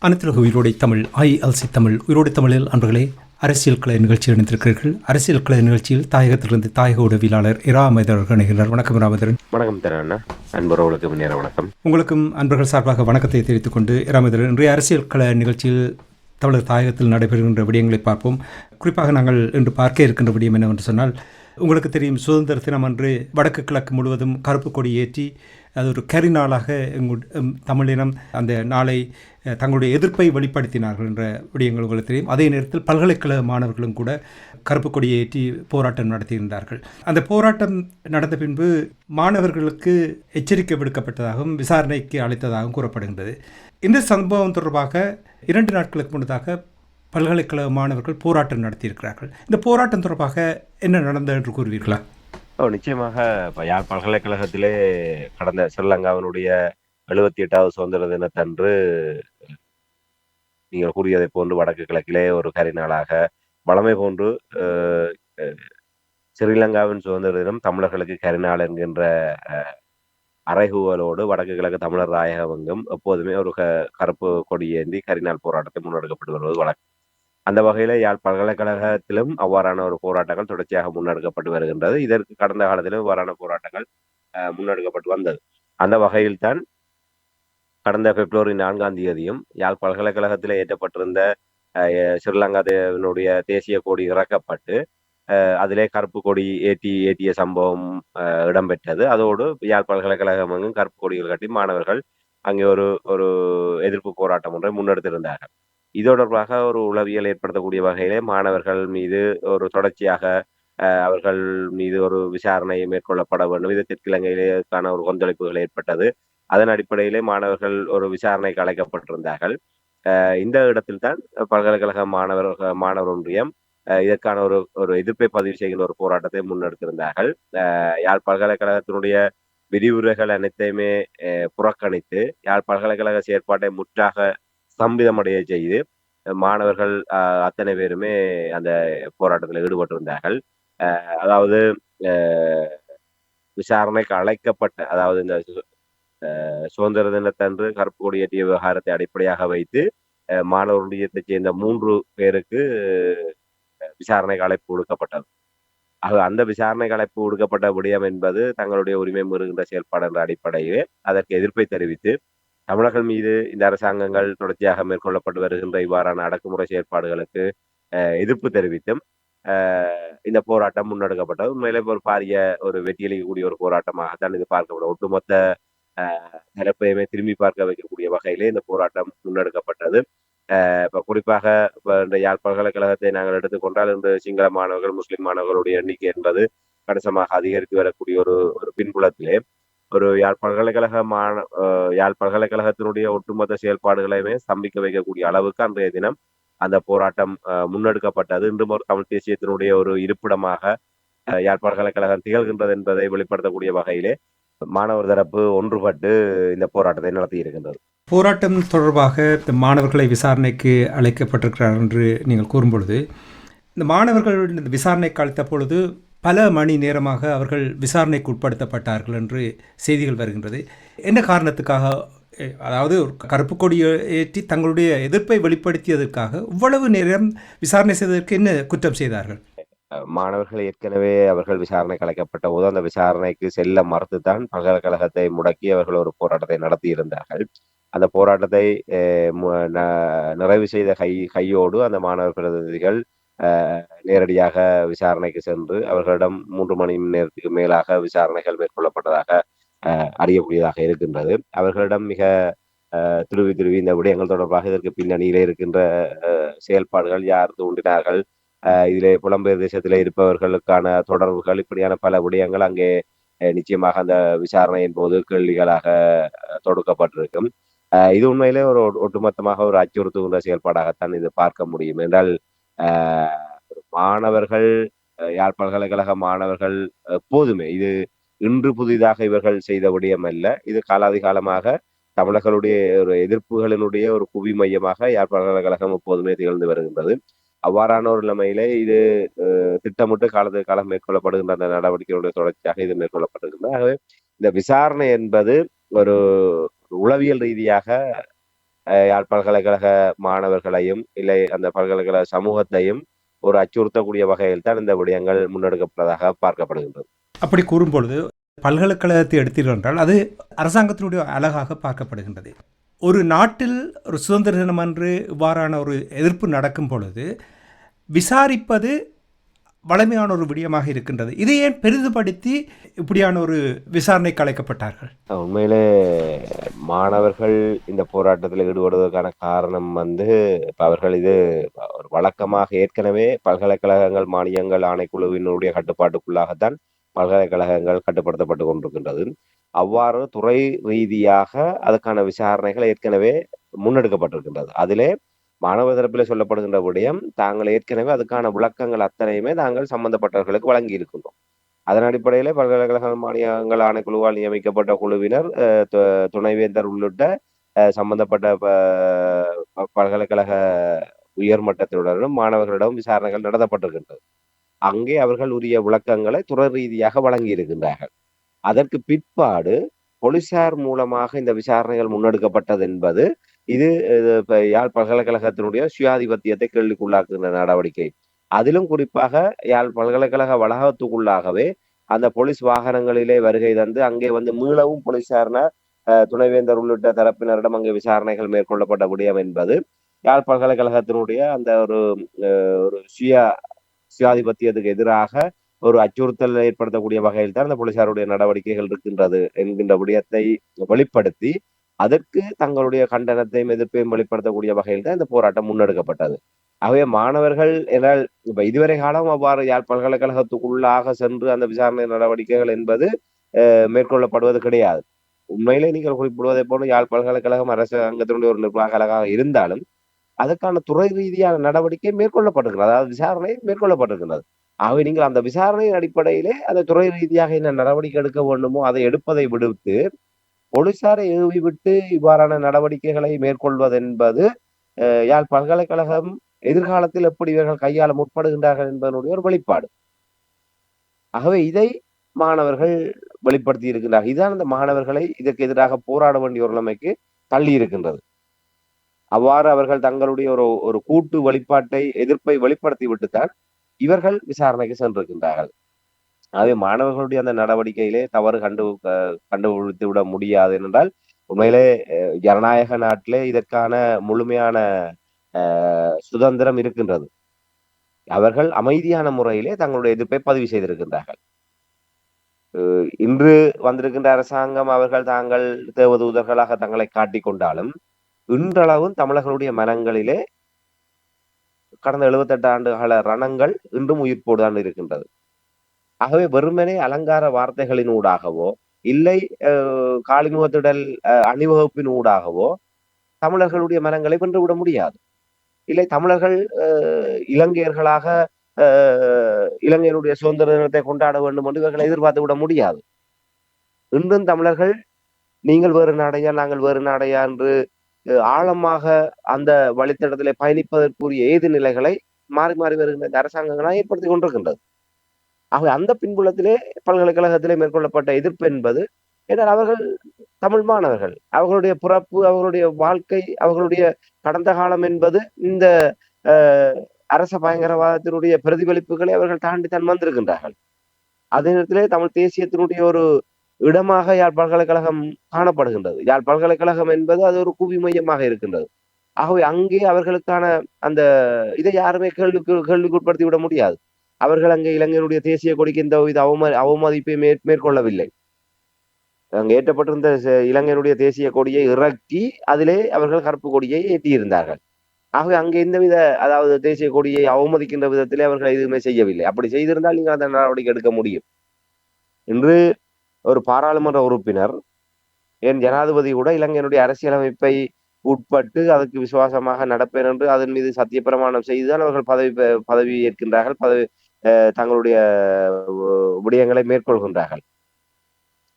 அனைத்துலக உயிரோடை தமிழ் ILC தமிழ் உயிரோடை தமிழில் அன்பர்களே அரசியல் கலை நிகழ்ச்சியில் இணைந்திருக்கிறீர்கள். அரசியல் கலை நிகழ்ச்சியில் தாயகத்திலிருந்து தாயக உடவியலாளர் இராமதர் இணைகிறார். வணக்கம் இராமதரன். வணக்கம் தரண்ணா. அன்பர்களுக்கு முன்னேற வணக்கம். உங்களுக்கும் அன்பர்கள் சார்பாக வணக்கத்தை தெரிவித்துக் கொண்டு இராமதரன், இன்றைய அரசியல் கலை நிகழ்ச்சியில் தமிழர் தாயகத்தில் நடைபெறுகின்ற விடயங்களை பார்ப்போம். குறிப்பாக நாங்கள் இன்று பார்க்க இருக்கின்ற விடயம் என்னவென்று சொன்னால், உங்களுக்கு தெரியும், சுதந்திர தினம் அன்று வடக்கு கிழக்கு முழுவதும் கருப்பு கொடி ஏற்றி அது ஒரு கரிநாளாக தமிழினம் அந்த நாளை தங்களுடைய எதிர்ப்பை வெளிப்படுத்தினார்கள் என்ற விடயங்கள் உங்களுக்கு தெரியும். அதே நேரத்தில் பல்கலைக்கழக மாணவர்களும் கூட கருப்பு கொடியை ஏற்றி போராட்டம் நடத்தியிருந்தார்கள். அந்த போராட்டம் நடந்த பின்பு மாணவர்களுக்கு எச்சரிக்கை விடுக்கப்பட்டதாகவும் விசாரணைக்கு அளித்ததாகவும் கூறப்படுகின்றது. இந்த சம்பவம் தொடர்பாக 2 நாட்களுக்கு முன்னதாக பல்கலைக்கழக மாணவர்கள் போராட்டம் நடத்தியிருக்கிறார்கள். இந்த போராட்டம் தொடர்பாக என்ன நடந்தது என்று கூறுவீர்களா? நிச்சயமாக. யாழ் பல்கலைக்கழகத்திலே கடந்த ஸ்ரீலங்காவினுடைய 78வது சுதந்திர தினத்தன்று நீங்கள் கூறியதை போன்று வடக்கு கிழக்கிலே ஒரு கரிநாளாக வளமை போன்று ஸ்ரீலங்காவின் சுதந்திர தினம் தமிழர்களுக்கு கரிநாள் என்கின்ற அறைகூவலோடு வடக்கு கிழக்கு தமிழர் தாயகமெங்கும் எப்போதுமே ஒரு கருப்பு கொடியேந்தி கரிநாள் போராட்டத்தை முன்னெடுக்கப்பட்டு வருவது வழக்கம். அந்த வகையில் யாழ் பல்கலைக்கழகத்திலும் அவ்வாறான ஒரு போராட்டங்கள் தொடர்ச்சியாக முன்னெடுக்கப்பட்டு வருகின்றது. இதற்கு கடந்த காலத்திலும் இவ்வாறான போராட்டங்கள் முன்னெடுக்கப்பட்டு வந்தது. அந்த வகையில் தான் கடந்த பிப்ரவரி 4ஆம் தேதியும் யாழ் பல்கலைக்கழகத்தில் ஏற்றப்பட்டிருந்த ஸ்ரீலங்காவினுடைய தேசிய கொடி இறக்கப்பட்டு அதிலே கருப்பு கொடி ஏற்றிய சம்பவம் இடம்பெற்றது. அதோடு யாழ் பல்கலைக்கழகம் எங்கும் கருப்பு கொடிகள் கட்டி மாணவர்கள் அங்கே ஒரு எதிர்ப்பு போராட்டம் ஒன்றை முன்னெடுத்திருந்தார்கள். இது தொடர்பாக ஒரு உளவியல் ஏற்படுத்தக்கூடிய வகையிலே மாணவர்கள் மீது ஒரு தொடர்ச்சியாக அவர்கள் மீது ஒரு விசாரணை மேற்கொள்ளப்பட வேண்டும். இது தெற்கிழங்கையிலேக்கான ஒரு கொந்தளிப்புகள் ஏற்பட்டது. அதன் அடிப்படையிலே மாணவர்கள் ஒரு விசாரணைக்கு அழைக்கப்பட்டிருந்தார்கள். இந்த இடத்தில் தான் பல்கலைக்கழக மாணவர் ஒன்றியம் இதற்கான ஒரு எதிர்ப்பை பதிவு செய்கின்ற ஒரு போராட்டத்தை முன்னெடுத்திருந்தார்கள். யாழ் பல்கலைக்கழகத்தினுடைய விரிவுரைகள் அனைத்தையுமே புறக்கணித்து யாழ் பல்கலைக்கழக செயற்பாட்டை முற்றாக ஸ்தம்பிதமடைய செய்து மாணவர்கள் அத்தனை பேருமே அந்த போராட்டத்தில் ஈடுபட்டிருந்தார்கள். அதாவது விசாரணைக்கு அழைக்கப்பட்ட, அதாவது இந்த சுதந்திர தினத்தன்று கருப்பு கொடி ஏற்றிய விவகாரத்தை அடிப்படையாக வைத்து மாணவர் ஒன்றியத்தைச் சேர்ந்த 3 பேருக்கு விசாரணைக்கு அழைப்பு விடுக்கப்பட்டது. அந்த விசாரணைக்கு அழைப்பு விடுக்கப்பட்ட விடயம் என்பது தங்களுடைய உரிமை மீறுகின்ற செயல்பாடு என்ற அடிப்படையிலே அதற்கு எதிர்ப்பை தெரிவித்து தமிழர்கள் மீது இந்த அரசாங்கங்கள் தொடர்ச்சியாக மேற்கொள்ளப்பட்டு வருகின்ற இவ்வாறான அடக்குமுறை செயற்பாடுகளுக்கு எதிர்ப்பு தெரிவித்தும் இந்த போராட்டம் முன்னெடுக்கப்பட்டது. உண்மையிலே ஒரு பாரிய ஒரு வெற்றியளிக்கக்கூடிய ஒரு போராட்டமாகத்தான் இது பார்க்கப்படும். ஒட்டுமொத்த தரப்பையுமே திரும்பி பார்க்க வைக்கக்கூடிய வகையிலே இந்த போராட்டம் முன்னெடுக்கப்பட்டது. இப்போ குறிப்பாக இந்த யாழ் பல்கலைக்கழகத்தை நாங்கள் எடுத்துக்கொண்டால் இன்று சிங்கள மாணவர்கள், முஸ்லிம் மாணவர்களுடைய எண்ணிக்கை என்பது கணிசமாக அதிகரித்து வரக்கூடிய ஒரு பின்புலத்திலே ஒரு யாழ் பல்கலைக்கழகத்தினுடைய ஒட்டுமொத்த செயல்பாடுகளையுமே ஸ்தம்பிக்க வைக்கக்கூடிய அளவுக்கு அன்றைய தினம் அந்த போராட்டம் முன்னெடுக்கப்பட்டது. இன்றும் ஒரு தமிழ் தேசியத்தினுடைய ஒரு இருப்பிடமாக யாழ் பல்கலைக்கழகம் திகழ்கின்றது என்பதை வெளிப்படுத்தக்கூடிய வகையிலே மாணவர் தரப்பு ஒன்றுபட்டு இந்த போராட்டத்தை நடத்தி இருக்கின்றது. போராட்டம் தொடர்பாக இந்த மாணவர்களை விசாரணைக்கு அழைக்கப்பட்டிருக்கிறார் என்று நீங்கள் கூறும்பொழுது, இந்த மாணவர்கள் இந்த விசாரணைக்கு அழைத்த பொழுது பல மணி நேரமாக அவர்கள் விசாரணைக்கு உட்படுத்தப்பட்டார்கள் என்று செய்திகள் வருகின்றது. என்ன காரணத்துக்காக, அதாவது கருப்பு கொடி ஏற்றி தங்களுடைய எதிர்ப்பை வெளிப்படுத்தியதற்காக இவ்வளவு நேரம் விசாரணை செய்வதற்கு என்ன குற்றம் செய்தார்கள்? மாணவர்கள் ஏற்கனவே அவர்கள் விசாரணைக்கு அழைக்கப்பட்ட போது அந்த விசாரணைக்கு செல்ல மறுத்துத்தான் பல்கலைக்கழகத்தை முடக்கி அவர்கள் ஒரு போராட்டத்தை நடத்தி இருந்தார்கள். அந்த போராட்டத்தை நிறைவு செய்த கையோடு அந்த மாணவர் பிரதிநிதிகள் நேரடியாக விசாரணைக்கு சென்று அவர்களிடம் 3 மணி நேரத்துக்கு மேலாக விசாரணைகள் மேற்கொள்ளப்பட்டதாக அறியக்கூடியதாக இருக்கின்றது. அவர்களிடம் மிக துருவி இந்த விடயங்கள் தொடர்பாக இதற்கு பின்னணியிலே இருக்கின்ற செயல்பாடுகள் யார் தூண்டினார்கள், இதிலே புலம்பெயர் தேசத்திலே இருப்பவர்களுக்கான தொடர்புகள், இப்படியான பல விடயங்கள் அங்கே நிச்சயமாக அந்த விசாரணையின் போது கேள்விகளாக தொடுக்கப்பட்டிருக்கும். இது உண்மையிலே ஒரு ஒட்டுமொத்தமாக ஒரு அச்சுறுத்துகின்ற செயல்பாடாகத்தான் இது பார்க்க முடியும் என்றால் மாணவர்கள் யாழ் பல்கலைக்கழக மாணவர்கள் எப்போதுமே இது இன்று புதிதாக இவர்கள் செய்த விடயம் அல்ல. இது காலாதிகாலமாக தமிழர்களுடைய ஒரு எதிர்ப்புகளினுடைய ஒரு குவி மையமாக யாழ் பல்கலைக்கழகம் எப்போதுமே திகழ்ந்து வருகின்றது. அவ்வாறான ஒரு நிலைமையிலே இது திட்டமிட்டு காலத்துக்கு காலம் மேற்கொள்ளப்படுகின்ற அந்த நடவடிக்கைகளுடைய தொடர்ச்சியாக இது மேற்கொள்ளப்படுகின்றது. ஆகவே இந்த விசாரணை என்பது ஒரு உளவியல் ரீதியாக யாழ் பல்கலைக்கழக மாணவர்களையும் இல்லை அந்த பல்கலைக்கழக சமூகத்தையும் ஒரு அச்சுறுத்தக்கூடிய வகையில் தான் இந்த விடயங்கள் முன்னெடுக்கப்பட்டதாக பார்க்கப்படுகின்றது. அப்படி கூறும்பொழுது பல்கலைக்கழகத்தை எடுத்தீர்கள் என்றால் அது அரசாங்கத்தினுடைய அழகாக பார்க்கப்படுகின்றது. ஒரு நாட்டில் ஒரு சுதந்திர தினம் அன்று இவ்வாறான ஒரு எதிர்ப்பு நடக்கும் பொழுது விசாரிப்பது வளமையான ஒரு விடயமாக இருக்கின்றது. இதை ஏன் பெரிதுபடுத்தி இப்படியான ஒரு விசாரணைக்கு அழைக்கப்பட்டார்கள்? உண்மையிலே மாணவர்கள் இந்த போராட்டத்தில் ஈடுபடுவதற்கான காரணம் இப்ப அவர்கள் இது ஒரு வழக்கமாக ஏற்கனவே பல்கலைக்கழகங்கள் மானியங்கள் ஆணைக்குழுவினுடைய கட்டுப்பாட்டுக்குள்ளாகத்தான் பல்கலைக்கழகங்கள் கட்டுப்படுத்தப்பட்டு கொண்டிருக்கின்றது. அவ்வாறு துறை ரீதியாக அதுக்கான விசாரணைகள் ஏற்கனவே முன்னெடுக்கப்பட்டிருக்கின்றது. அதிலே மாணவர் தரப்பில் சொல்லப்படுகின்ற விடயம் தாங்கள் ஏற்கனவே அதுக்கான விளக்கங்கள் அத்தனையுமே நாங்கள் சம்பந்தப்பட்டவர்களுக்கு வழங்கி இருக்கின்றோம். அதன் அடிப்படையிலே பல்கலைக்கழக மானியங்கள் ஆணைக்குழுவால் நியமிக்கப்பட்ட குழுவினர் துணைவேந்தர் உள்ளிட்ட சம்பந்தப்பட்ட பல்கலைக்கழக உயர்மட்டத்தினுடனும் மாணவர்களிடம் விசாரணைகள் நடத்தப்பட்டிருக்கின்றது. அங்கே அவர்கள் உரிய விளக்கங்களை துறை ரீதியாக வழங்கி இருக்கின்றார்கள். அதற்கு பிற்பாடு போலீசார் மூலமாக இந்த விசாரணைகள் முன்னெடுக்கப்பட்டது என்பது இது யாழ் பல்கலைக்கழகத்தினுடைய சுயாதிபத்தியத்தை கேள்விக்குள்ளாக்குகின்ற நடவடிக்கை. அதிலும் குறிப்பாக யாழ் பல்கலைக்கழக வளாகத்துக்குள்ளாகவே அந்த போலீஸ் வாகனங்களிலே வருகை தந்து அங்கே மீளவும் போலீசாரினர் துணைவேந்தர் உள்ளிட்ட தரப்பினரிடம் அங்கே விசாரணைகள் மேற்கொள்ளப்பட்ட விடயம் என்பது யாழ் பல்கலைக்கழகத்தினுடைய அந்த ஒரு சுயாதிபத்தியத்துக்கு எதிராக ஒரு அச்சுறுத்தல் ஏற்படுத்தக்கூடிய வகையில் தான் அந்த போலீசாருடைய நடவடிக்கைகள் இருக்கின்றது என்கின்ற விடயத்தை வெளிப்படுத்தி அதற்கு தங்களுடைய கண்டனத்தையும் எதிர்ப்பையும் வெளிப்படுத்தக்கூடிய வகையில் தான் இந்த போராட்டம் முன்னெடுக்கப்பட்டது. ஆகவே மாணவர்கள் என்றால் இப்ப இதுவரை காலம் அவ்வாறு யாழ் பல்கலைக்கழகத்துக்குள்ளாக சென்று அந்த விசாரணை நடவடிக்கைகள் என்பது மேற்கொள்ளப்படுவது கிடையாது. உண்மையிலே நீங்கள் குறிப்பிடுவதை போல யாழ் பல்கலைக்கழகம் அரசாங்கத்தினுடைய ஒரு நிர்வாக கழகமாக இருந்தாலும் அதுக்கான துறை ரீதியான நடவடிக்கை மேற்கொள்ளப்பட்டிருக்கிறது. அதாவது விசாரணை மேற்கொள்ளப்பட்டிருக்கிறது. ஆகவே நீங்கள் அந்த விசாரணையின் அடிப்படையிலே அந்த துறை ரீதியாக என்ன நடவடிக்கை எடுக்க வேண்டுமோ அதை எடுப்பதை விடுத்து போலீசாரை ஏவி விட்டு இவ்வாறான நடவடிக்கைகளை மேற்கொள்வது என்பது யாழ் பல்கலைக்கழகம் எதிர்காலத்தில் எப்படி இவர்கள் கையாள முற்படுகின்றார்கள் என்பதனுடைய ஒரு வெளிப்பாடு. ஆகவே இதை மாணவர்கள் வெளிப்படுத்தி இருக்கின்றார்கள். இதுதான் அந்த மாணவர்களை இதற்கு எதிராக போராட வேண்டிய ஒரு நிலைமைக்கு தள்ளி இருக்கின்றது. அவ்வாறு அவர்கள் தங்களுடைய ஒரு கூட்டு வெளிப்பாட்டை எதிர்ப்பை வெளிப்படுத்தி விட்டுத்தான் இவர்கள் விசாரணைக்கு சென்றிருக்கின்றார்கள். ஆகவே மாணவர்களுடைய அந்த நடவடிக்கையிலே தவறு கண்டுபிடித்து விட முடியாது என்றால் உண்மையிலே ஜனநாயக நாட்டிலே இதற்கான முழுமையான சுதந்திரம் இருக்கின்றது. அவர்கள் அமைதியான முறையிலே தங்களுடைய எதிர்ப்பை பதிவு செய்திருக்கின்றார்கள். இன்று வந்திருக்கின்ற அரசாங்கம் அவர்கள் தாங்கள் தேவதூதர்களாக தங்களை காட்டிக் கொண்டாலும் இன்றளவும் தமிழர்களுடைய மனங்களிலே கடந்த 78 ஆண்டு கால ரணங்கள் இன்றும் உயிர்ப்போடுதான் இருக்கின்றது. ஆகவே வெறுமனே அலங்கார வார்த்தைகளின் ஊடாகவோ இல்லை காலிமுகத்திடல் அணிவகுப்பின் ஊடாகவோ தமிழர்களுடைய மனங்களை வென்றுவிட முடியாது. இல்லை தமிழர்கள் இலங்கையர்களாக இலங்கையினுடைய சுதந்திர தினத்தை கொண்டாட வேண்டும் என்று இவர்களை எதிர்பார்த்து விட முடியாது. இன்றும் தமிழர்கள் நீங்கள் வேறு நாடையா நாங்கள் வேறு நாடையா என்று ஆழமாக அந்த வழித்தடத்திலே பயணிப்பதற்குரிய ஏது நிலைகளை மாறி மாறி வருகின்ற இந்த அரசாங்கங்களாக ஏற்படுத்தி கொண்டிருக்கின்றது. ஆகவே அந்த பின்புலத்திலே பல்கலைக்கழகத்திலே மேற்கொள்ளப்பட்ட எதிர்ப்பு என்பது ஏனால் அவர்கள் தமிழ் மாணவர்கள், அவர்களுடைய பிறப்பு, அவர்களுடைய வாழ்க்கை, அவர்களுடைய கடந்த காலம் என்பது இந்த அரச பயங்கரவாதத்தினுடைய பிரதிபலிப்புகளை அவர்கள் தாண்டி தான் வந்திருக்கின்றார்கள். அதே நேரத்திலே தமிழ் தேசியத்தினுடைய ஒரு இடமாக யாழ் பல்கலைக்கழகம் காணப்படுகின்றது. யாழ் பல்கலைக்கழகம் என்பது அது ஒரு குவி மையமாக இருக்கின்றது. ஆகவே அங்கே அவர்களுக்கான அந்த இதை யாருமே கேள்விக்குட்படுத்தி விட முடியாது. அவர்கள் அங்கே இலங்கையினுடைய தேசிய கொடிக்கு இந்த அவமதிப்பை மேற்கொள்ளவில்லை. அங்கே ஏற்றப்பட்டிருந்த இலங்கையினுடைய தேசிய கொடியை இறக்கி அதிலே அவர்கள் கருப்பு கொடியை ஏற்றியிருந்தார்கள். ஆகவே அங்கே எந்தவித அதாவது தேசிய கொடியை அவமதிக்கின்ற விதத்திலே அவர்கள் எதுவுமே செய்யவில்லை. அப்படி செய்திருந்தால் நீங்கள் அந்த நடவடிக்கை எடுக்க முடியும். இன்று ஒரு பாராளுமன்ற உறுப்பினர் என் ஜனாதிபதி கூட இலங்கையினுடைய அரசியலமைப்பை உட்பட்டு அதுக்கு விசுவாசமாக நடப்பேன் என்று அதன் மீது சத்தியப்பிரமாணம் செய்துதான் அவர்கள் பதவி ஏற்கின்றார்கள், தங்களுடைய விடயங்களை மேற்கொள்கின்றார்கள்.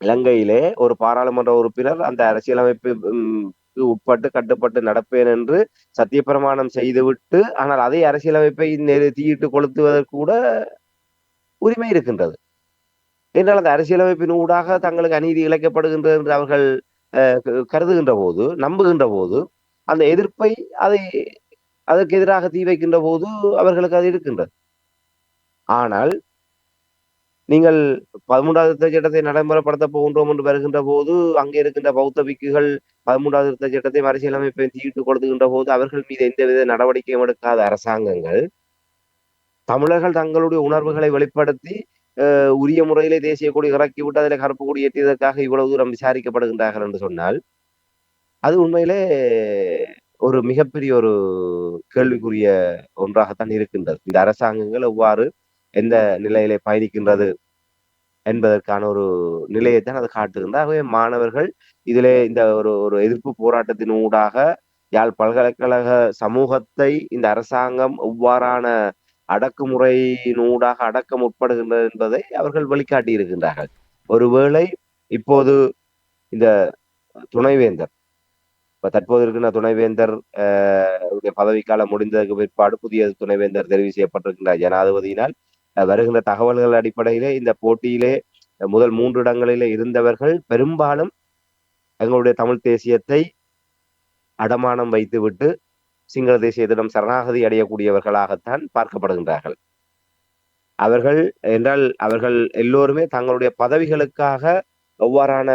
இலங்கையிலே ஒரு பாராளுமன்ற உறுப்பினர் அந்த அரசியலமைப்பு உட்பட்டு கட்டுப்பட்டு நடப்பேன் என்று சத்தியப்பிரமாணம் செய்துவிட்டு, ஆனால் அதே அரசியலமைப்பை தீயிட்டு கொளுத்துவதற்கு கூட உரிமை இருக்கின்றது. என்றால் அந்த அரசியலமைப்பின் ஊடாக தங்களுக்கு அநீதி இழைக்கப்படுகின்றது என்று அவர்கள் கருதுகின்ற போது, நம்புகின்ற போது, அந்த எதிர்ப்பை அதற்கு எதிராக தீ வைக்கின்ற போது அவர்களுக்கு அது இருக்கின்றது. ஆனால் நீங்கள் 13வது திருத்தச் சட்டத்தை நடைமுறைப்படுத்த போகின்றோம் என்று வருகின்ற போது, அங்கே இருக்கின்ற பௌத்த பிக்குகள் 13வது திருத்தச் சட்டத்தை அரசியலமைப்பை தீயிட்டு கொடுத்துகின்ற போது அவர்கள் மீது எந்தவித நடவடிக்கையும் எடுக்காத அரசாங்கங்கள் தமிழர்கள் தங்களுடைய உணர்வுகளை வெளிப்படுத்தி உரிய முறையிலே தேசிய கொடி இறக்கிவிட்டு அதில் கருப்பு கொடி ஏற்றியதற்காக இவ்வளவு தூரம் விசாரிக்கப்படுகின்றார்கள் என்று சொன்னால், அது உண்மையிலே ஒரு மிகப்பெரிய ஒரு கேள்விக்குரிய ஒன்றாகத்தான் இருக்கின்றது. இந்த அரசாங்கங்கள் எவ்வாறு எந்த நிலையிலே பயணிக்கின்றது என்பதற்கான ஒரு நிலையைத்தான் அது காட்டுகின்றது. ஆகவே மாணவர்கள் இதிலே இந்த ஒரு எதிர்ப்பு போராட்டத்தின் ஊடாக யாழ் பல்கலைக்கழக சமூகத்தை இந்த அரசாங்கம் எவ்வாறான அடக்குமுறையினூடாக அடக்க முற்படுகின்றது என்பதை அவர்கள் வெளிக்காட்டி இருக்கின்றார்கள். ஒருவேளை இப்போது இந்த துணைவேந்தர், இப்ப தற்போது இருக்கின்ற துணைவேந்தர் பதவிக்காலம் முடிந்ததற்கு பிற்பாடு புதிய துணைவேந்தர் தெரிவு செய்யப்பட்டிருக்கின்ற ஜனாதிபதியினால் வருகின்ற தகவல்கள் அடிப்படையிலே இந்த போட்டியிலே முதல் 3 இடங்களிலே இருந்தவர்கள் பெரும்பாலும் எங்களுடைய தமிழ் தேசியத்தை அடமானம் வைத்துவிட்டு சிங்கள தேசியத்திடம் சரணாகதி அடையக்கூடியவர்களாகத்தான் பார்க்கப்படுகின்றார்கள். அவர்கள் எல்லோருமே தங்களுடைய பதவிகளுக்காக எவ்வாறான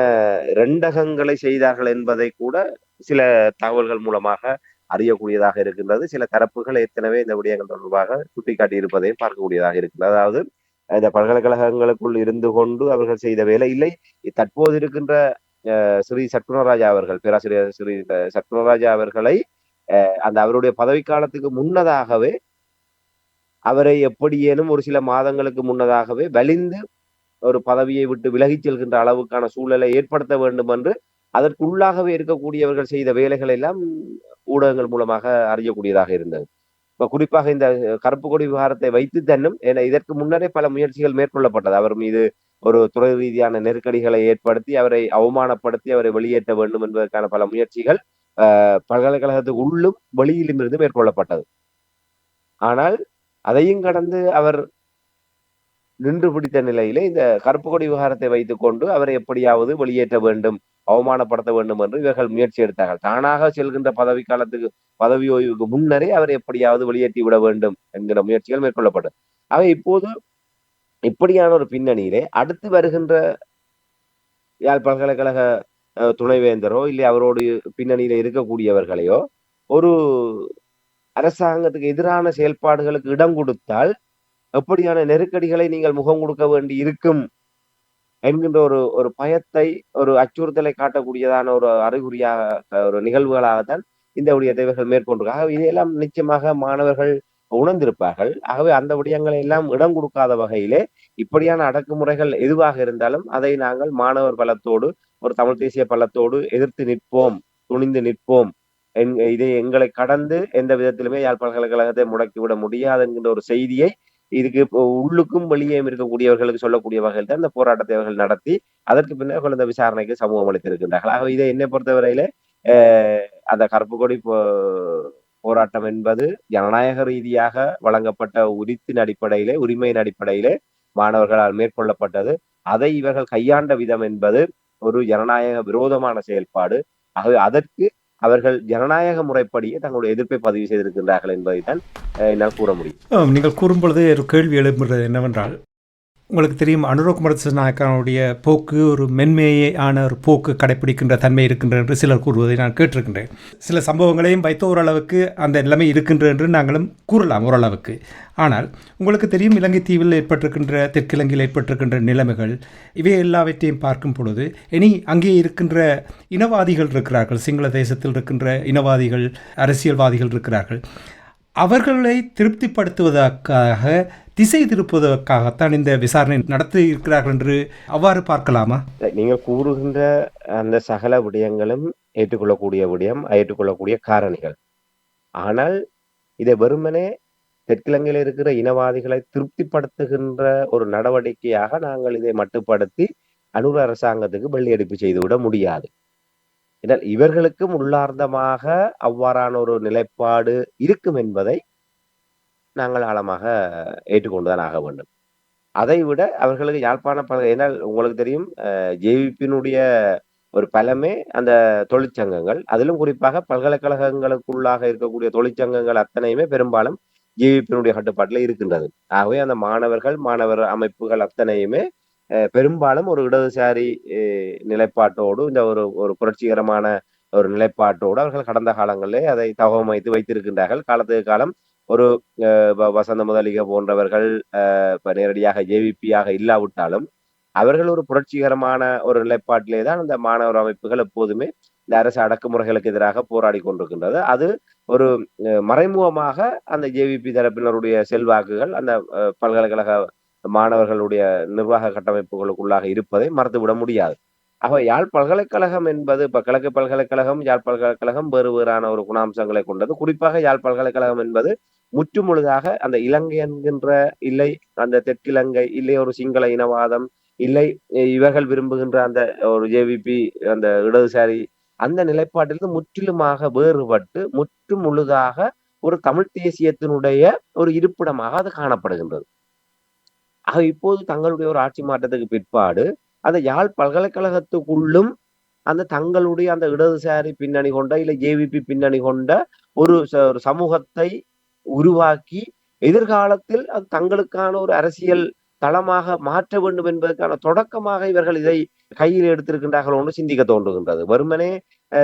ரெண்டகங்களை செய்தார்கள் என்பதை கூட சில தகவல்கள் மூலமாக அறியக்கூடியதாக இருக்கின்றது. சில தரப்புகள் ஏற்கனவே இந்த விடயங்கள் தொடர்பாக சுட்டிக்காட்டி இருப்பதையும் பார்க்கக்கூடியதாக இருக்கின்றது. அதாவது இந்த பல்கலைக்கழகங்களுக்குள் இருந்து கொண்டு அவர்கள் செய்த வேலை இல்லை. தற்போது இருக்கின்ற ஸ்ரீ சத்குணராஜா அவர்கள், பேராசிரியர் ஸ்ரீ சத்குணராஜா அவர்களை அந்த அவருடைய பதவிக்காலத்துக்கு முன்னதாகவே அவரை எப்படியேனும் ஒரு சில மாதங்களுக்கு முன்னதாகவே வலிந்து ஒரு பதவியை விட்டு விலகிச் செல்கின்ற அளவுக்கான சூழலை ஏற்படுத்த வேண்டும் என்று அதற்குள்ளாகவே இருக்கக்கூடியவர்கள் செய்த வேலைகள் எல்லாம் ஊடகங்கள் மூலமாக அறியக்கூடியதாக இருந்தது. இப்ப குறிப்பாக இந்த கருப்பு கொடி விவகாரத்தை வைத்து தன்னும் இதற்கு முன்னரே பல முயற்சிகள் மேற்கொள்ளப்பட்டது. அவர் மீது ஒரு துறை ரீதியான நெருக்கடிகளை ஏற்படுத்தி அவரை அவமானப்படுத்தி அவரை வெளியேற்ற வேண்டும் என்பதற்கான பல முயற்சிகள் பல்கலைக்கழகத்துக்கு உள்ளும் வெளியிலும் இருந்து மேற்கொள்ளப்பட்டது. ஆனால் அதையும் கடந்து அவர் நின்று பிடித்த நிலையிலே இந்த கருப்பு கொடி விவகாரத்தை வைத்துக் கொண்டு அவரை எப்படியாவது வெளியேற்ற வேண்டும், அவமானப்படுத்த வேண்டும் என்று இவர்கள் முயற்சி எடுத்தார்கள். தானாக செல்கின்ற பதவி ஓய்வுக்கு முன்னரே அவரை எப்படியாவது வெளியேற்றி விட வேண்டும் என்கிற முயற்சிகள் மேற்கொள்ளப்பட்டது. ஆக இப்போது இப்படியான ஒரு பின்னணியிலே அடுத்து வருகின்ற யாழ் பல்கலைக்கழக துணைவேந்தரோ இல்லை அவரோடு பின்னணியில இருக்கக்கூடியவர்களையோ ஒரு அரசாங்கத்துக்கு எதிரான செயல்பாடுகளுக்கு இடம் கொடுத்தால் எப்படியான நெருக்கடிகளை நீங்கள் முகம் கொடுக்க வேண்டி இருக்கும் என்கின்ற ஒரு பயத்தை, ஒரு அச்சுறுத்தலை காட்டக்கூடியதான ஒரு அறிகுறியாக ஒரு நிகழ்வுகளாகத்தான் இந்த விடயத்தை இவர்கள் மேற்கொண்டிருக்காங்க. இதையெல்லாம் நிச்சயமாக மாணவர்கள் உணர்ந்திருப்பார்கள். ஆகவே அந்த விடயங்களை எல்லாம் இடம் கொடுக்காத வகையிலே இப்படியான அடக்குமுறைகள் எதுவாக இருந்தாலும் அதை நாங்கள் மாணவர் பலத்தோடு ஒரு தமிழ் தேசிய பலத்தோடு எதிர்த்து நிற்போம், துணிந்து நிற்போம். இதை எங்களை கடந்து எந்த விதத்திலுமே யாழ் பல்கலைக்கழகத்தை முடக்கிவிட முடியாது என்கின்ற ஒரு செய்தியை இதுக்கு உள்ளுக்கும் வெளியே இருக்கக்கூடியவர்களுக்கு சொல்லக்கூடிய வகையில் தான் இந்த போராட்டத்தை அவர்கள் நடத்தி அதற்கு பின்னர் குழந்தை விசாரணைக்கு சமூகம் அளித்திருக்கின்றார்கள். ஆகவே இதை என்னை பொறுத்தவரையிலே அந்த கருப்பு கொடி போராட்டம் என்பது ஜனநாயக ரீதியாக வழங்கப்பட்ட உரிமையின் அடிப்படையிலே மாணவர்களால் மேற்கொள்ளப்பட்டது. அதை இவர்கள் கையாண்ட விதம் என்பது ஒரு ஜனநாயக விரோதமான செயல்பாடு. ஆகவே அதற்கு அவர்கள் ஜனநாயக முறைப்படியே தங்களுடைய எதிர்ப்பை பதிவு செய்திருக்கின்றார்கள் என்பதைத்தான் என்னால் கூற முடியும். நீங்கள் கூறும்பொழுது ஒரு கேள்வி எழுப்புகிறது என்னவென்றால், உங்களுக்கு தெரியும் அனுரகுமார திசாநாயக்கனுடைய போக்கு ஒரு மென்மையான ஒரு போக்கு கடைப்பிடிக்கின்ற தன்மை இருக்கின்ற என்று சிலர் கூறுவதை நான் கேட்டிருக்கின்றேன். சில சம்பவங்களையும் வைத்த ஓரளவுக்கு அந்த நிலைமை இருக்கின்ற என்று நாங்களும் கூறலாம் ஓரளவுக்கு. ஆனால் உங்களுக்கு தெரியும் இலங்கை தீவில் ஏற்பட்டிருக்கின்ற தெற்கிலங்கையில் ஏற்பட்டிருக்கின்ற நிலைமைகள் இவை எல்லாவற்றையும் பார்க்கும் பொழுது இனி அங்கே இருக்கின்ற இனவாதிகள் இருக்கிறார்கள், சிங்கள தேசத்தில் இருக்கின்ற இனவாதிகள், அரசியல்வாதிகள் இருக்கிறார்கள். அவர்களை திருப்திப்படுத்துவதற்காக, திசை திருப்புவதற்காகத்தான் இந்த விசாரணை நடத்தி இருக்கிறார்கள் என்று அவ்வாறு பார்க்கலாமா? நீங்கள் கூறுகின்ற அந்த சகல விடயங்களும் ஏற்றுக்கொள்ளக்கூடிய விடயம், ஏற்றுக்கொள்ளக்கூடிய காரணிகள். ஆனால் இதை வெறுமனே தெற்கிழங்கையில் இருக்கிற இனவாதிகளை திருப்திப்படுத்துகின்ற ஒரு நடவடிக்கையாக நாங்கள் இதை மட்டுப்படுத்தி அனுர அரசாங்கத்துக்கு வெள்ளையடிப்பு செய்துவிட முடியாது. என்றால் இவர்களுக்கும் உள்ளார்ந்தமாக அவ்வாறான ஒரு நிலைப்பாடு இருக்கும் என்பதை நாங்கள் ஆழமாக ஏற்றுக்கொண்டுதான் ஆக வேண்டும். அதை விட அவர்களுக்கு யாழ்ப்பாண ஏனால் உங்களுக்கு தெரியும் ஜேவிபியினுடைய ஒரு பலமே அந்த தொழிற்சங்கங்கள். அதிலும் குறிப்பாக பல்கலைக்கழகங்களுக்குள்ளாக இருக்கக்கூடிய தொழிற்சங்கங்கள் அத்தனையுமே பெரும்பாலும் ஜேவிபியினுடைய கட்டுப்பாட்டுல இருக்கின்றது. ஆகவே அந்த மாணவர் அமைப்புகள் அத்தனையுமே பெரும்பாலும் ஒரு இடதுசாரி நிலைப்பாட்டோடு இந்த ஒரு ஒரு புரட்சிகரமான ஒரு நிலைப்பாட்டோடு அவர்கள் கடந்த காலங்களிலே அதை தகவமைத்து வைத்திருக்கின்றார்கள். காலத்துக்கு காலம் ஒரு வசந்த முதலிக போன்றவர்கள் இப்ப நேரடியாக ஜேவிபியாக இல்லாவிட்டாலும் அவர்கள் ஒரு புரட்சிகரமான ஒரு நிலைப்பாட்டிலே தான் அந்த மாணவர் அமைப்புகள் எப்போதுமே இந்த அரசு அடக்குமுறைகளுக்கு எதிராக போராடி கொண்டிருக்கின்றது. அது ஒரு மறைமுகமாக அந்த ஜேவிபி தரப்பினருடைய செல்வாக்குகள் அந்த பல்கலைக்கழக மாணவர்களுடைய நிர்வாக கட்டமைப்புகளுக்குள்ளாக இருப்பதை மறந்துவிட முடியாது. ஆக யாழ் பல்கலைக்கழகம் என்பது இப்ப கிழக்கு பல்கலைக்கழகம், யாழ் பல்கலைக்கழகம் வேறு வேறான ஒரு குணாம்சங்களை கொண்டது. குறிப்பாக யாழ் பல்கலைக்கழகம் என்பது முற்றுமுழுதாக அந்த இலங்கை என்கின்ற இல்லை அந்த தெற்கிலங்கை இல்லை ஒரு சிங்கள இனவாதம் இல்லை இவர்கள் விரும்புகின்ற அந்த ஒரு ஜேவிபி அந்த இடதுசாரி அந்த நிலைப்பாட்டிலிருந்து முற்றிலுமாக வேறுபட்டு முற்று முழுதாக ஒரு தமிழ் தேசியத்தினுடைய ஒரு இருப்பிடமாக அது காணப்படுகின்றது. ஆக இப்போது தங்களுடைய ஒரு ஆட்சி மாற்றத்துக்கு பிற்பாடு அந்த யாழ் பல்கலைக்கழகத்துக்குள்ளும் அந்த தங்களுடைய அந்த இடதுசாரி பின்னணி கொண்ட இல்லை ஜேவிபி பின்னணி கொண்ட ஒரு சமூகத்தை உருவாக்கி எதிர்காலத்தில் அது தங்களுக்கான ஒரு அரசியல் தளமாக மாற்ற வேண்டும் என்பதற்கான தொடக்கமாக இவர்கள் இதை கையில் எடுத்திருக்கின்றார்கள் ஒன்று சிந்திக்க தோன்றுகின்றது. வெறுமனே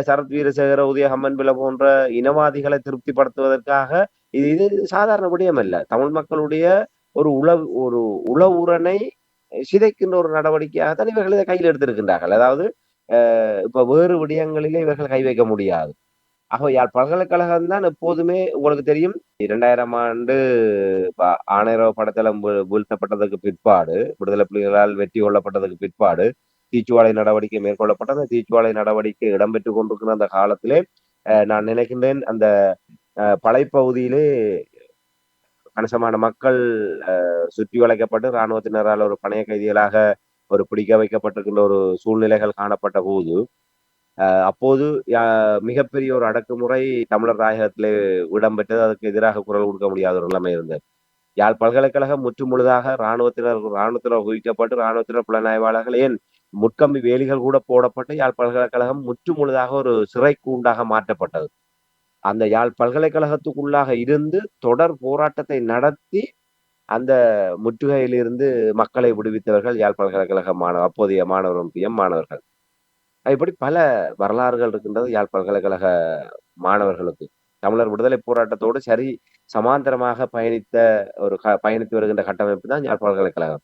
சரத் வீரசேகர, உதய ஹம்மன்பில போன்ற இனவாதிகளை திருப்திப்படுத்துவதற்காக இது சாதாரண விடயம் அல்ல. தமிழ் மக்களுடைய ஒரு உளவுறனை சிதைக்கின்ற ஒரு நடவடிக்கையாகத்தான் இவர்கள் இதை கையில் எடுத்திருக்கின்றார்கள். அதாவது இப்ப வேறு விடயங்களிலே இவர்கள் கை வைக்க முடியாது. ஆக யாழ் பல்கலைக்கழகம் தான் எப்போதுமே உங்களுக்கு தெரியும் 2000 ஆண்டு ஆணையரவ படத்தளம் வீழ்த்தப்பட்டதற்கு பிற்பாடு, விடுதலை புலிகளால் வெற்றி கொள்ளப்பட்டதற்கு பிற்பாடு தீச்சுவாலை நடவடிக்கை மேற்கொள்ளப்பட்ட அந்த தீச்சுவாலை நடவடிக்கை இடம்பெற்றுக் கொண்டிருக்கிற அந்த காலத்திலே நான் நினைக்கின்றேன் அந்த படைப்பகுதியிலே கணிசமான மக்கள் சுற்றி வளைக்கப்பட்டு இராணுவத்தினரால் ஒரு பணைய கைதிகளாக ஒரு பிடிக்க வைக்கப்பட்டிருக்கின்ற ஒரு சூழ்நிலைகள் காணப்பட்ட போது அப்போது மிகப்பெரிய ஒரு அடக்குமுறை தமிழர் தாயகத்திலே இடம்பெற்றது. அதுக்கு எதிராக குரல் கொடுக்க முடியாத ஒரு நிலைமை இருந்தது. யாழ் பல்கலைக்கழகம் முற்றுமுழுதாக இராணுவத்தினர் குவிக்கப்பட்டு இராணுவத்தினர் புலனாய்வாளர்கள் ஏன் முட்கம்பி வேலிகள் கூட போடப்பட்டு யாழ் பல்கலைக்கழகம் முற்றுமுழுதாக ஒரு சிறை கூண்டாக மாற்றப்பட்டது. அந்த யாழ் பல்கலைக்கழகத்துக்குள்ளாக இருந்து தொடர் போராட்டத்தை நடத்தி அந்த முற்றுகையிலிருந்து மக்களை விடுவித்தவர்கள் யாழ் பல்கலைக்கழக அப்போதைய மாணவர் ஒன்றியம் மாணவர்கள். இப்படி பல வரலாறுகள் இருக்கின்றது யாழ் பல்கலைக்கழக மாணவர்களுக்கு. தமிழர் விடுதலை போராட்டத்தோடு சரி சமாந்தரமாக பயணித்து வருகின்ற கட்டமைப்பு தான் யாழ் பல்கலைக்கழகம்.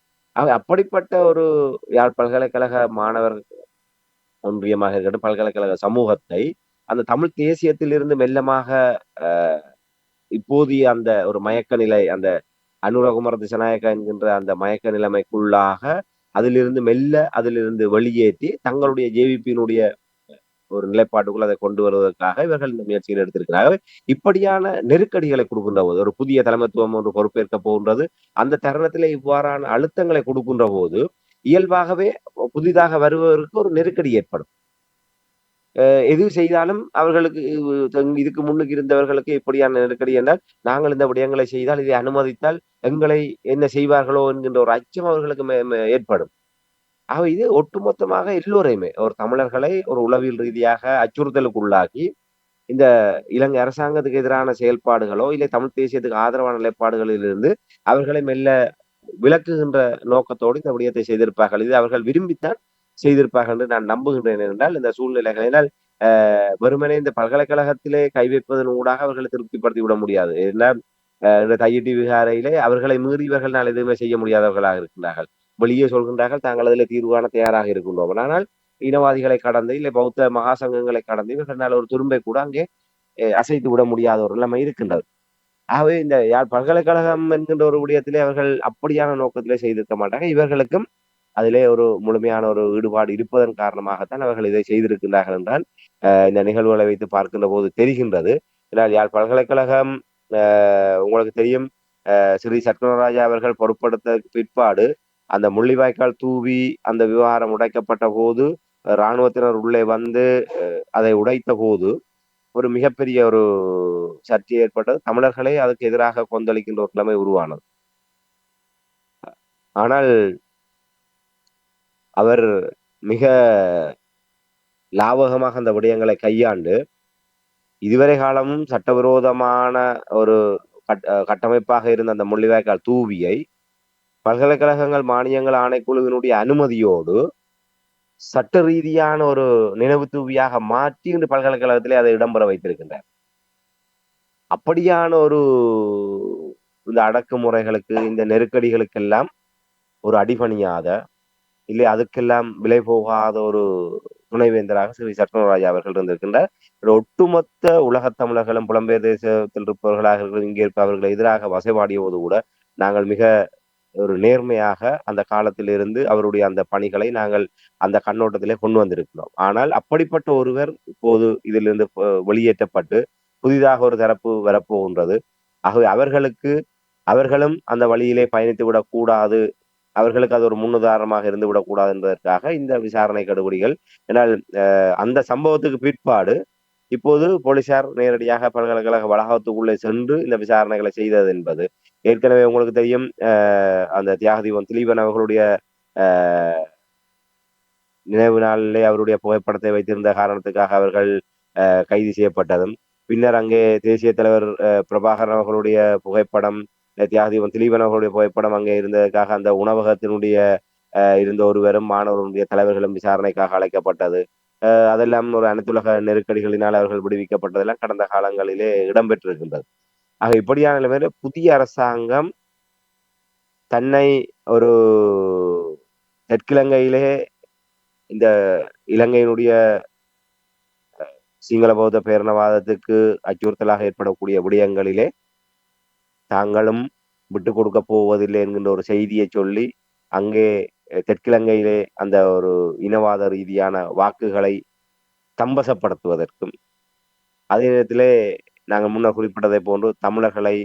அப்படிப்பட்ட ஒரு யாழ் பல்கலைக்கழக மாணவர் ஒன்றியமாக இருக்கட்டும், பல்கலைக்கழக சமூகத்தை அந்த தமிழ் தேசியத்திலிருந்து மெல்லமாக இப்போதைய அந்த ஒரு மயக்க நிலை, அந்த அனுரகுமார திசாநாயக்க என்கின்ற அந்த மயக்க நிலைமைக்குள்ளாக அதிலிருந்து வெளியேற்றி தங்களுடைய ஜேவிபியினுடைய ஒரு நிலைப்பாட்டுக்குள் அதை கொண்டு வருவதற்காக இவர்கள் இந்த முயற்சிகள் எடுத்திருக்கிறார்கள். இப்படியான நெருக்கடிகளை கொடுக்கின்ற போது ஒரு புதிய தலைமைத்துவம் ஒன்று பொறுப்பேற்க போகின்றது. அந்த தருணத்திலே இவ்வாறான அழுத்தங்களை கொடுக்கின்ற போது இயல்பாகவே புதிதாக வருபவருக்கு ஒரு நெருக்கடி ஏற்படும். எது செய்தாலும் அவர்களுக்கு இதுக்கு முன்னுக்கு இருந்தவர்களுக்கு இப்படியான நெருக்கடி என்றால் நாங்கள் இந்த விடயங்களை செய்தால் இதை அனுமதித்தால் எங்களை என்ன செய்வார்களோ என்கின்ற ஒரு அச்சம் அவர்களுக்கு ஏற்படும். ஆக இது ஒட்டுமொத்தமாக எல்லோரையுமே ஒரு தமிழர்களை ஒரு உளவியல் ரீதியாக அச்சுறுத்தலுக்கு உள்ளாக்கி இந்த இலங்கை அரசாங்கத்துக்கு எதிரான செயல்பாடுகளோ இல்லை தமிழ் தேசியத்துக்கு ஆதரவான நிலைப்பாடுகளிலிருந்து அவர்களை மெல்ல விளக்குகின்ற நோக்கத்தோடு இந்த விடயத்தை செய்திருப்பார்கள். இது அவர்கள் விரும்பித்தான் செய்திருப்பார்கள் என்று நான் நம்புகின்றேன். என்றால் இந்த சூழ்நிலைகளினால் வெறுமனே இந்த பல்கலைக்கழகத்திலே கை வைப்பதன் ஊடாக அவர்களை திருப்திப்படுத்தி விட முடியாது. ஏன்னா இந்த தையிட்டி விகாரையிலே அவர்களை மீறி இவர்களால் எதுவுமே செய்ய முடியாதவர்களாக இருக்கின்றார்கள். வெளியே சொல்கின்றார்கள் தாங்கள் அதில் தீர்வு காண தயாராக இருக்கின்றோம். ஆனால் இனவாதிகளை கடந்து இல்லை பௌத்த மகாசங்கங்களை கடந்து இவர்களால் ஒரு துரும்பை கூட அங்கே அசைத்து விட முடியாத ஒரு நிலைமை இருக்கின்றது. ஆகவே இந்த யாழ் பல்கலைக்கழகம் என்கின்ற ஒரு விடயத்திலே அவர்கள் அப்படியான நோக்கத்திலே செய்திருக்க மாட்டாங்க. இவர்களுக்கும் அதிலே ஒரு முழுமையான ஒரு ஈடுபாடு இருப்பதன் காரணமாகத்தான் அவர்கள் இதை செய்திருக்கின்றார்கள் என்றால் இந்த நிகழ்வுகளை வைத்து பார்க்கின்ற போது தெரிகின்றது. ஏனால் யாழ் பல்கலைக்கழகம் உங்களுக்கு தெரியும், ஸ்ரீ சத்குணராஜா அவர்கள் பொறுப்படுத்த பிற்பாடு அந்த முள்ளிவாய்க்கால் தூவி அந்த விவகாரம் உடைக்கப்பட்ட போது இராணுவத்தினர் உள்ளே வந்து அதை உடைத்த போது ஒரு மிகப்பெரிய ஒரு சர்ச்சை ஏற்பட்டது. தமிழர்களே அதுக்கு எதிராக கொந்தளிக்கின்ற ஒரு நிலைமை உருவானது. ஆனால் அவர் மிக லாபகமாக அந்த விடயங்களை கையாண்டு இதுவரை காலமும் சட்டவிரோதமான ஒரு கட்டமைப்பாக இருந்த அந்த முள்ளிவாய்க்கால் தூவியை பல்கலைக்கழகங்கள் மானியங்கள் ஆணைக்குழுவினுடைய அனுமதியோடு சட்ட ரீதியான ஒரு நினைவு தூவியாக மாற்றி இந்த பல்கலைக்கழகத்திலே அதை இடம்பெற வைத்திருக்கின்றார். அப்படியான ஒரு இந்த அடக்குமுறைகளுக்கு, இந்த நெருக்கடிகளுக்கெல்லாம் ஒரு அடிபணியாத, இல்லை அதுக்கெல்லாம் விலை போகாத ஒரு துணைவேந்தராக ஸ்ரீ சத்குணராஜா அவர்கள் இருந்திருக்கின்றார். ஒட்டுமொத்த உலகத் தமிழர்களும் புலம்பெயர் தேசத்தில் இருப்பவர்களாக இங்கே இருப்பவர்களை எதிராக வசைபாடியோடு கூட நாங்கள் மிக ஒரு நேர்மையாக அந்த காலத்திலிருந்து அவருடைய அந்த பணிகளை நாங்கள் அந்த கண்ணோட்டத்திலே கொண்டு வந்திருக்கிறோம். ஆனால் அப்படிப்பட்ட ஒருவர் இப்போது இதிலிருந்து வெளியேற்றப்பட்டு புதிதாக ஒரு தரப்பு வரப்போகின்றது. ஆகவே அவர்களும் அந்த வழியிலே பயணித்து விடக்கூடாது, அவர்களுக்கு அது ஒரு முன்னுதாரணமாக இருந்து விடக்கூடாது என்பதற்காக இந்த விசாரணை கடுபிடிகள். ஏனால் அந்த சம்பவத்துக்கு பிற்பாடு இப்போது போலீசார் நேரடியாக பல்கலைக்கழக வளாகத்துக்குள்ளே சென்று இந்த விசாரணைகளை செய்தது என்பது ஏற்கனவே உங்களுக்கு தெரியும். அந்த தியாகதீபம் திலீபன் அவர்களுடைய நினைவு நாளிலே அவருடைய புகைப்படத்தை வைத்திருந்த காரணத்துக்காக அவர்கள் கைது செய்யப்பட்டதும், பின்னர் அங்கே தேசிய தலைவர் பிரபாகரன் அவர்களுடைய புகைப்படம், தியாகதீபம் திலீபன் அவர்களுடைய புகைப்படம் அங்கே இருந்ததற்காக அந்த உணவகத்தினுடைய இருந்த ஒருவரும் மாணவர்களுடைய தலைவர்களும் விசாரணைக்காக அழைக்கப்பட்டது. அதெல்லாம் ஒரு அனைத்துலக நெருக்கடிகளினால் அவர்கள் விடுவிக்கப்பட்டதெல்லாம் கடந்த காலங்களிலே இடம்பெற்றிருக்கின்றது. ஆக இப்படியான நிலைமையில புதிய அரசாங்கம் தன்னை ஒரு தெற்கிலங்கையிலே இந்த இலங்கையினுடைய சிங்கள பௌத்த பேரணவாதத்துக்கு அச்சுறுத்தலாக ஏற்படக்கூடிய விடயங்களிலே தாங்களும் விட்டுக் கொடுக்க போவதில்லை என்கின்ற ஒரு செய்தியை சொல்லி அங்கே தெற்கிலங்கையிலே அந்த ஒரு இனவாத ரீதியான வாக்குகளை தம்பசப்படுத்துவதற்கும், அதே நேரத்திலே நாங்கள் முன்னர் குறிப்பிட்டதை போன்று தமிழர்களை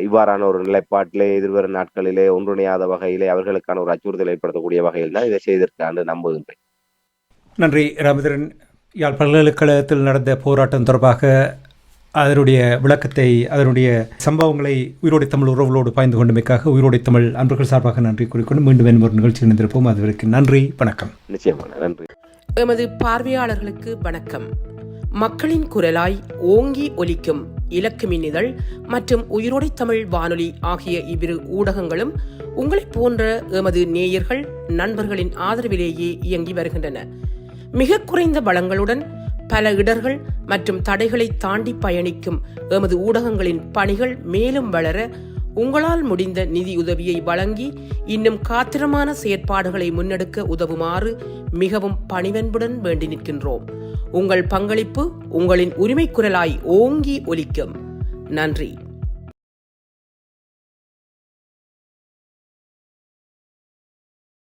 இவ்வாறான ஒரு நிலைப்பாட்டிலே எதிர்வரும் நாட்களிலே ஒன்றிணையாத வகையிலே அவர்களுக்கான ஒரு அச்சுறுத்தல் ஏற்படுத்தக்கூடிய வகையில் தான் இதை செய்திருக்காண்டு நம்புகின்றேன். நன்றி ராமேந்திரன். யாழ் பல்கலைக்கழகத்தில் நடந்த போராட்டம் தொடர்பாக அதனுடைய விளக்கத்தை, அதனுடைய சம்பவங்களை உயிரோடை தமிழ் உறவுகளோடு பாய்ந்து கொண்டமைக்காக உயிரோடை தமிழ் அன்பர்கள் சார்பாக நன்றி கூறிக்கொண்டு மீண்டும் ஒரு நிகழ்ச்சி இணைந்திருப்போம். அதுவரைக்கும் நன்றி, வணக்கம். நிச்சயமான நன்றி. எமது பார்வையாளர்களுக்கு வணக்கம். மக்களின் குரலாய் ஓங்கி ஒலிக்கும் இலக்கு மின்னிதழ் மற்றும் உயிரோடை தமிழ் வானொலி ஆகிய இவ்விரு ஊடகங்களும் உங்களைப் போன்ற எமது நேயர்கள் நண்பர்களின் ஆதரவிலேயே இயங்கி வருகின்றன. மிக குறைந்த வளங்களுடன் பல இடர்கள் மற்றும் தடைகளை தாண்டி பயணிக்கும் எமது ஊடகங்களின் பணிகள் மேலும் வளர உங்களால் முடிந்த நிதியுதவியை வழங்கி இன்னும் காத்திரமான செயற்பாடுகளை முன்னெடுக்க உதவுமாறு மிகவும் பணிவன்புடன் வேண்டி நிற்கின்றோம். உங்கள் பங்களிப்பு உங்களின் உரிமை குரலாய் ஓங்கி ஒலிக்கும். நன்றி.